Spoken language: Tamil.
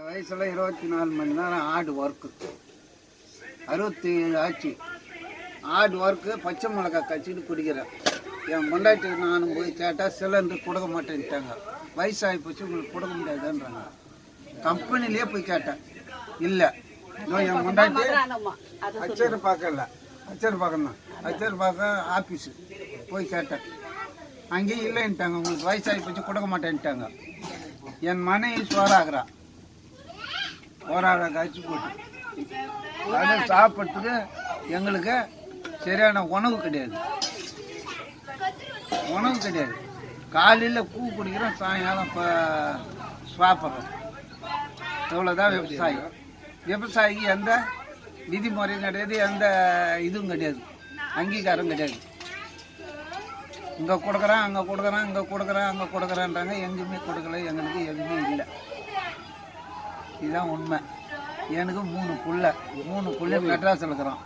வயசில் 24 மணி நேரம் ஆடு ஒர்க்கு, 67 ஆச்சு. ஆடு ஒர்க்கு பச்சை மிளகாய் கச்சிட்டு குடிக்கிறேன். என் பொண்டாட்டி நானும் போய் கேட்டால் சிலிண்டர் கொடுக்க மாட்டேன்ட்டாங்க. வயசாகி போச்சு, உங்களுக்கு கொடுக்க முடியாதுன்றாங்க. கம்பெனிலேயே போய் கேட்டேன், இல்லை என் பொண்டாட்டி அச்சேரி பார்க்கல, அச்சேரி பார்க்கணும், அச்சேரி பார்க்க ஆஃபீஸு போய் கேட்டேன். அங்கேயும் இல்லைன்ட்டாங்க, உங்களுக்கு வயசாகி போச்சு கொடுக்க மாட்டேன்ட்டாங்க. என் மனைவி சோறாகிறா, சோறாக காய்ச்சி போட்டு அதை சாப்பிட்றதுக்கு எங்களுக்கு சரியான உணவு கிடையாது. காலையில் பூ குடிக்கிறோம், சாயங்காலம் இப்போ சாப்பிட்றோம். இவ்வளோதான் விவசாயம். விவசாயிக்கு எந்த விதிமுறையும் கிடையாது, எந்த இதுவும் கிடையாது, அங்கீகாரம் கிடையாது. இங்கே கொடுக்குறான், அங்கே கொடுக்குறான், இங்கே கொடுக்குறான், அங்கே கொடுக்குறான்றாங்க. எங்கேயுமே கொடுக்கல, எங்களுக்கு எதுவுமே இல்லை. இதுதான் உண்மை. எனக்கு 3 புள்ள மெட்ராஸில் இருக்கிறோம்.